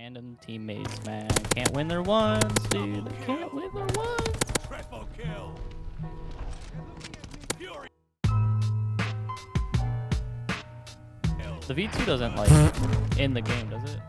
Random teammates, man. Can't win their ones, dude. They can't win their ones. Triple kill. The V2 doesn't, like, in the game, does it?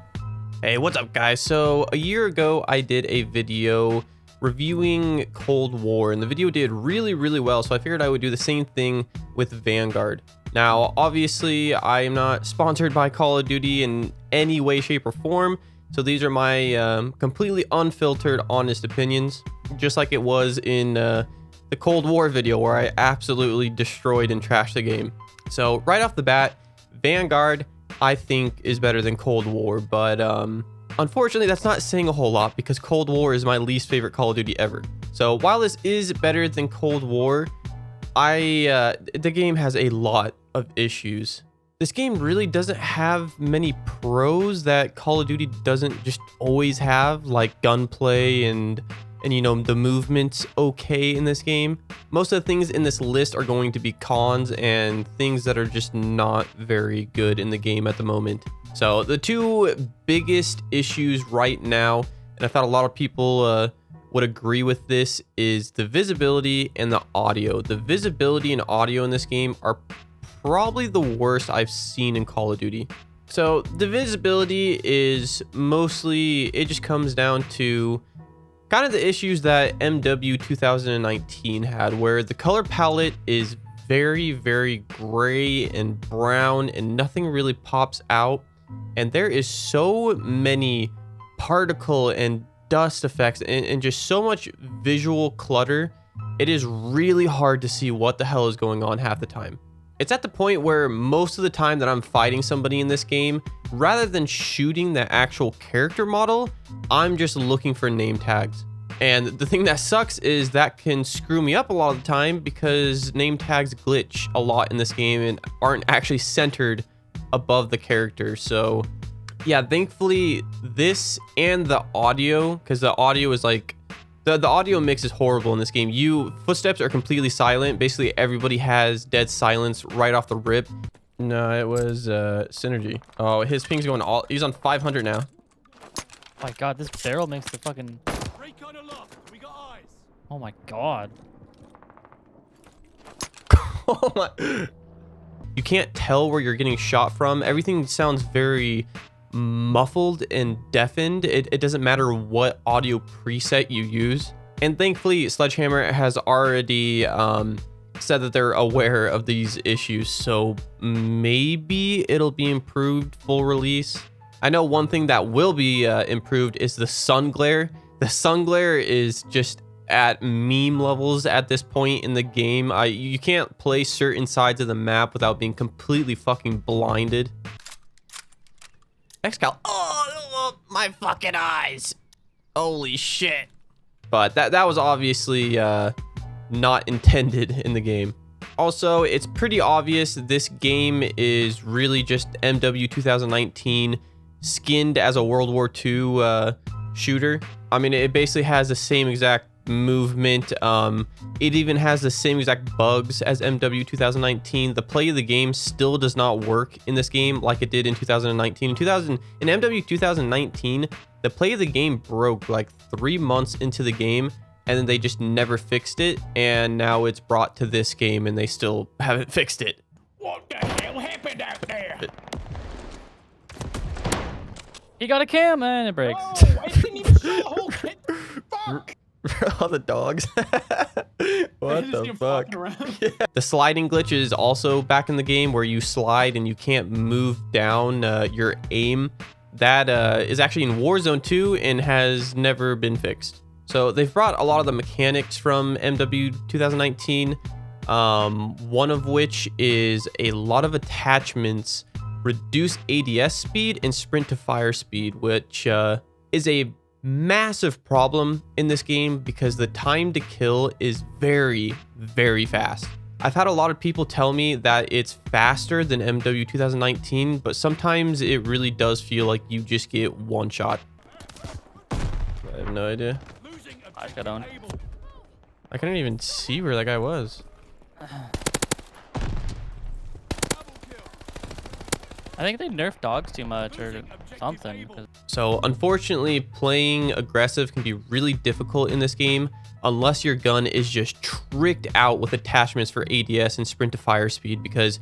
Hey, what's up, guys? So a year ago, I did a video reviewing Cold War, and the video did really well, so I figured I would do the same thing with Vanguard. Now, obviously, I am not sponsored by Call of Duty in any way, shape, or form, so these are my completely unfiltered, honest opinions, just like it was in the Cold War video where I absolutely destroyed and trashed the game. So right off the bat, Vanguard, I think, is better than Cold War, but unfortunately, that's not saying a whole lot because Cold War is my least favorite Call of Duty ever. So while this is better than Cold War, the game has a lot of issues. This game really doesn't have many pros that Call of Duty doesn't just always have, like gunplay and you know, the movement's okay in this game. Most of the things in this list are going to be cons and things that are just not very good in the game at the moment. So the two biggest issues right now, and I thought a lot of people would agree with this, is the visibility and the audio. The visibility and audio in this game are probably the worst I've seen in Call of Duty. So the visibility is mostly, it just comes down to kind of the issues that MW 2019 had, where the color palette is very gray and brown and nothing really pops out. And there is so many particle and dust effects and just so much visual clutter. It is really hard to see what the hell is going on half the time. It's at the point where most of the time that I'm fighting somebody in this game, rather than shooting the actual character model, I'm just looking for name tags. And the thing that sucks is that can screw me up a lot of the time because name tags glitch a lot in this game and aren't actually centered above the character. So yeah, thankfully this and the audio, because the audio is like, the audio mix is horrible in this game. Footsteps are completely silent. Basically everybody has dead silence right off the rip. No, it was Synergy. Oh, his ping's going he's on 500 now. Oh my god, this barrel makes the fucking... We got eyes. Oh my god. Oh my... You can't tell where you're getting shot from. Everything sounds very muffled and deafened. It doesn't matter what audio preset you use. And thankfully, Sledgehammer has already said that they're aware of these issues. So maybe it'll be improved full release. I know one thing that will be improved is the sun glare. The sun glare is just at meme levels at this point in the game. You can't play certain sides of the map without being completely fucking blinded. Excal. Oh, my fucking eyes. Holy shit. But that was obviously not intended in the game. Also, it's pretty obvious this game is really just MW 2019 skinned as a World War II shooter. I mean, it basically has the same exact movement. It even has the same exact bugs as MW 2019. The play of the game still does not work in this game like it did in 2019. In MW 2019, the play of the game broke like 3 months into the game, and then they just never fixed it. And now it's brought to this game, and they still haven't fixed it. What the hell happened out there? He got a cam and it breaks. Oh, I didn't even show the whole kit. Fuck. All the dogs. What Just the keep fuck? walking around. Yeah. The sliding glitch is also back in the game where you slide and you can't move down your aim. That is actually in Warzone 2 and has never been fixed. So they've brought a lot of the mechanics from MW 2019. One of which is a lot of attachments reduce ADS speed and sprint to fire speed, which is a massive problem in this game because the time to kill is very fast. I've had a lot of people tell me that it's faster than MW 2019, but sometimes it really does feel like you just get one shot. I have no idea. I got on. I couldn't even see where that guy was. I think they nerfed dogs too much or something. 'Cause So unfortunately, playing aggressive can be really difficult in this game unless your gun is just tricked out with attachments for ADS and sprint to fire speed, because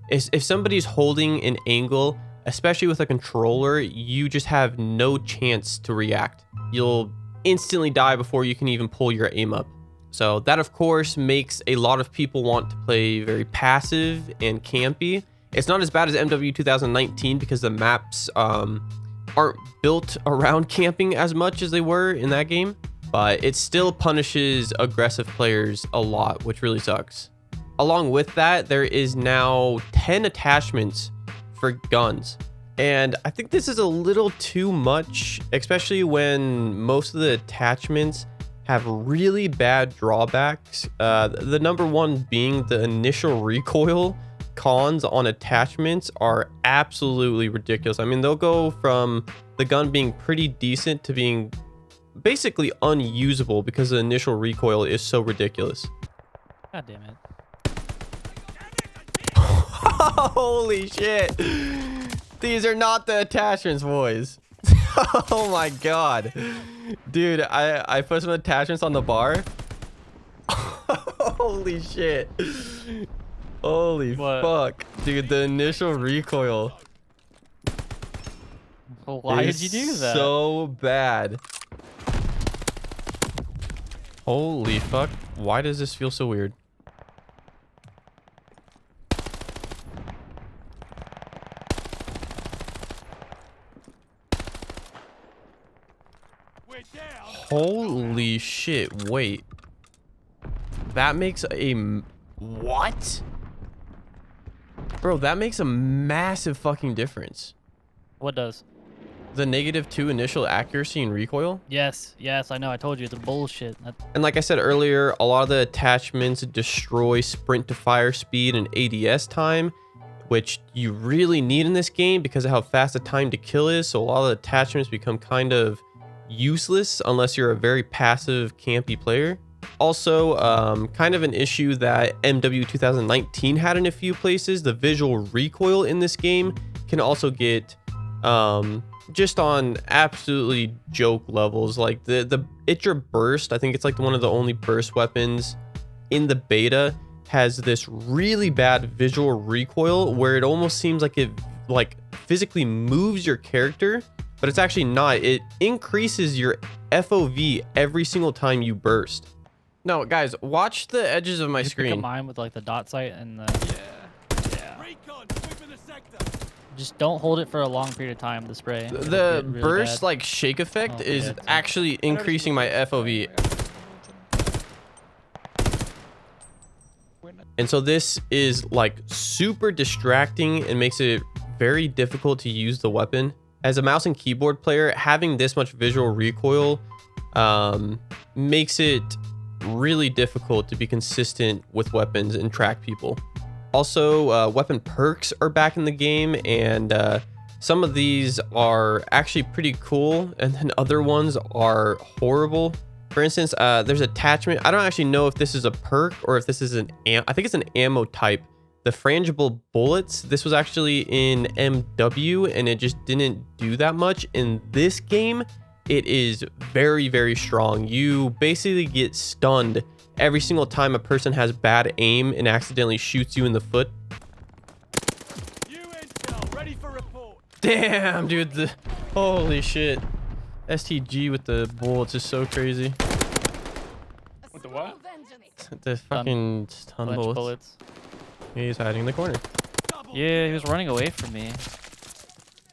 if somebody's holding an angle, especially with a controller, you just have no chance to react. You'll instantly die before you can even pull your aim up. So that, of course, makes a lot of people want to play very passive and campy. It's not as bad as MW 2019 because the maps aren't built around camping as much as they were in that game, but it still punishes aggressive players a lot, which really sucks. Along with that, there is now 10 attachments for guns. And I think this is a little too much, especially when most of the attachments have really bad drawbacks. The number one being the initial recoil. Cons on attachments are absolutely ridiculous. I mean, they'll go from the gun being pretty decent to being basically unusable because the initial recoil is so ridiculous. God damn it. Holy shit. These are not the attachments, boys. Oh my god. Dude, I put some attachments on the bar. Holy shit. Holy fuck. Dude, the initial recoil. Well, why did you do that? So bad. Holy fuck. Why does this feel so weird? Holy shit, wait. That makes a... What? Bro, that makes a massive fucking difference. What does? The -2 initial accuracy and recoil? Yes, I know. I told you it's bullshit. And like I said earlier, a lot of the attachments destroy sprint to fire speed and ADS time, which you really need in this game because of how fast the time to kill is. So a lot of the attachments become kind of useless unless you're a very passive campy player. Also, kind of an issue that MW 2019 had in a few places, the visual recoil in this game can also get just on absolutely joke levels. Like the Itcher burst, I think it's like one of the only burst weapons in the beta, has this really bad visual recoil where it almost seems like it like physically moves your character, but it's actually not. It increases your FOV every single time you burst. No, guys, watch the edges of my screen. Mine with like the dot sight and the just don't hold it for a long period of time. The spray. The really burst bad. like shake effect is yeah, actually increasing my FOV. And so this is like super distracting and makes it very difficult to use the weapon. As a mouse and keyboard player, having this much visual recoil makes it really difficult to be consistent with weapons and track people. Also, weapon perks are back in the game, and some of these are actually pretty cool, and then other ones are horrible. For instance, there's attachment. I don't actually know if this is a perk or if this is an I think it's an ammo type. The Frangible Bullets. This was actually in MW, and it just didn't do that much. In this game, it is very, very strong. You basically get stunned every single time a person has bad aim and accidentally shoots you in the foot. Ready for report. Damn, dude. Holy shit. STG with the bullets is so crazy. With the what? The fucking stun bullets. He's hiding in the corner. Yeah, he was running away from me.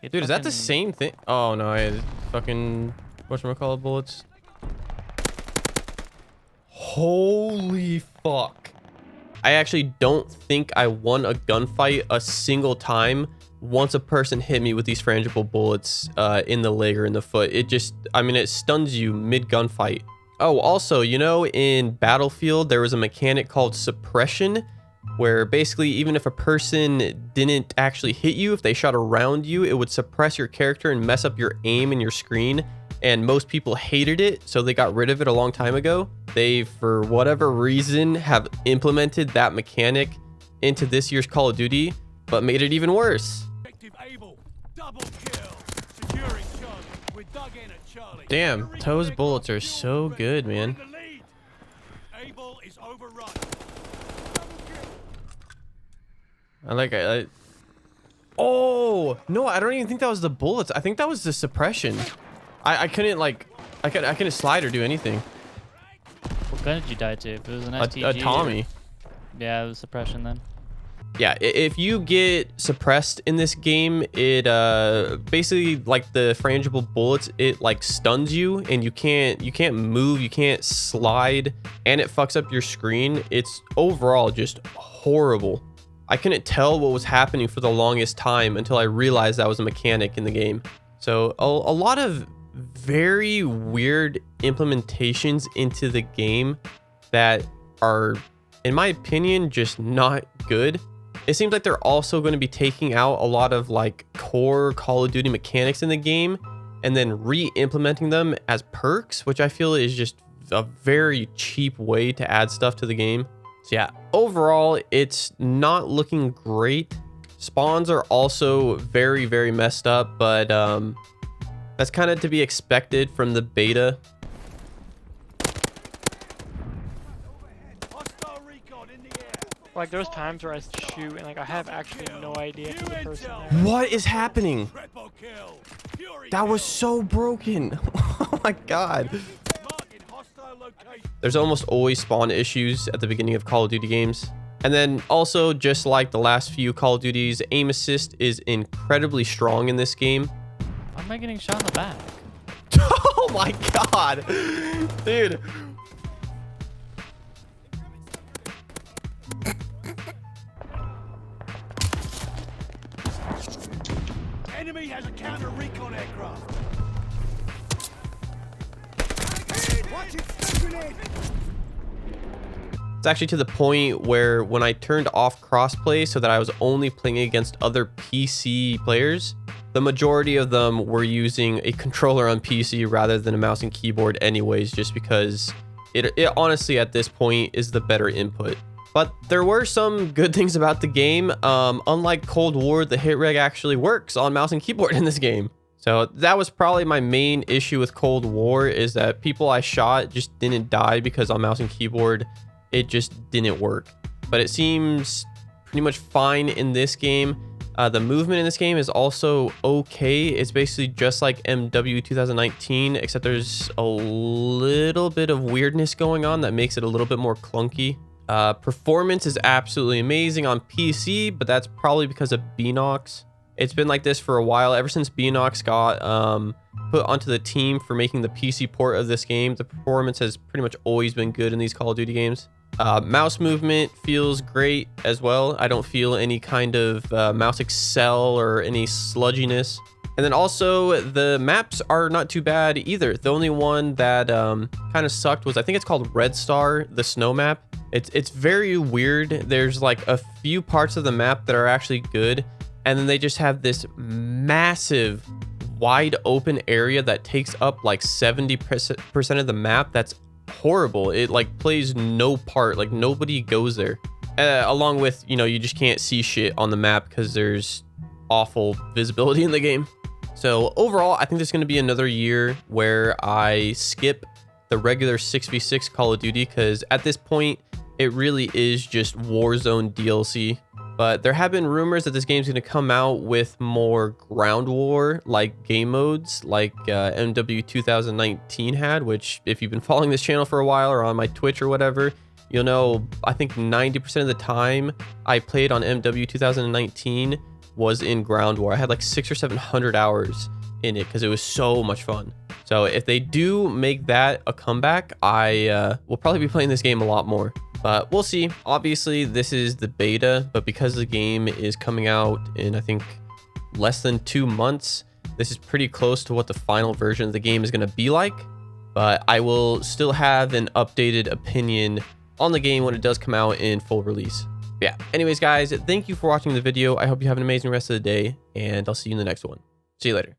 Dude, is that the same thing? Oh no, it's fucking whatchamacallit bullets. Holy fuck. I actually don't think I won a gunfight a single time once a person hit me with these frangible bullets in the leg or in the foot. It just, I mean, it stuns you mid gunfight. Oh, also, you know, in Battlefield, there was a mechanic called suppression, where basically even if a person didn't actually hit you, if they shot around you, it would suppress your character and mess up your aim and your screen. And most people hated it, so they got rid of it a long time ago. They, for whatever reason, have implemented that mechanic into this year's Call of Duty, but made it even worse. Double kill. Securing Charlie. We're dug in at Charlie. Damn, Toe's bullets are so good, man. The lead. Able is overrun. Oh no, I don't even think that was the bullets. I think that was the suppression. I couldn't like, I couldn't slide or do anything. What gun did you die to? If it was an A STG. Tommy. Yeah, it was suppression then. Yeah, if you get suppressed in this game, it basically, like the Frangible Bullets, it like stuns you and you can't move, you can't slide, and it fucks up your screen. It's overall just horrible. I couldn't tell what was happening for the longest time until I realized that was a mechanic in the game. So a lot of very weird implementations into the game that are, in my opinion, just not good. It seems like they're also going to be taking out a lot of like core Call of Duty mechanics in the game and then re-implementing them as perks, which I feel is just a very cheap way to add stuff to the game. So yeah, overall, it's not looking great. Spawns are also very, very messed up, but that's kind of to be expected from the beta. Like there's times where I shoot and like I have actually no idea who the person there. What is happening? That was so broken. Oh my god. There's almost always spawn issues at the beginning of Call of Duty games. And then also, just like the last few Call of Duties, aim assist is incredibly strong in this game. Why am I getting shot in the back? Oh my god. Dude. Enemy has a counter recon aircraft. Watch it, stun grenade. It's actually to the point where when I turned off crossplay so that I was only playing against other PC players, the majority of them were using a controller on PC rather than a mouse and keyboard anyways, just because it honestly at this point is the better input. But there were some good things about the game. Unlike Cold War, the hit reg actually works on mouse and keyboard in this game. So that was probably my main issue with Cold War, is that people I shot just didn't die because on mouse and keyboard, it just didn't work. But it seems pretty much fine in this game. The movement in this game is also okay. It's basically just like MW 2019, except there's a little bit of weirdness going on that makes it a little bit more clunky. Performance is absolutely amazing on PC, but that's probably because of Beanox. It's been like this for a while. Ever since Beanox got put onto the team for making the PC port of this game, the performance has pretty much always been good in these Call of Duty games. Mouse movement feels great as well. I don't feel any kind of mouse accel or any sludginess. And then also the maps are not too bad either. The only one that kind of sucked was, I think it's called Red Star, the snow map. It's very weird. There's like a few parts of the map that are actually good, and then they just have this massive wide open area that takes up like 70% of the map. That's horrible. It like plays no part, like nobody goes there. Along with, you know, you just can't see shit on the map because there's awful visibility in the game. So overall, I think there's going to be another year where I skip the regular 6v6 Call of Duty, because at this point it really is just Warzone DLC. But there have been rumors that this game's going to come out with more ground war like game modes like MW 2019 had, which if you've been following this channel for a while or on my Twitch or whatever, you'll know I think 90% of the time I played on MW 2019 was in ground war. I had like 600 or 700 hours in it because it was so much fun. So if they do make that a comeback, I will probably be playing this game a lot more. But we'll see. Obviously, this is the beta, but because the game is coming out in, I think, less than 2 months, this is pretty close to what the final version of the game is going to be like. But I will still have an updated opinion on the game when it does come out in full release. Yeah. Anyways, guys, thank you for watching the video. I hope you have an amazing rest of the day, and I'll see you in the next one. See you later.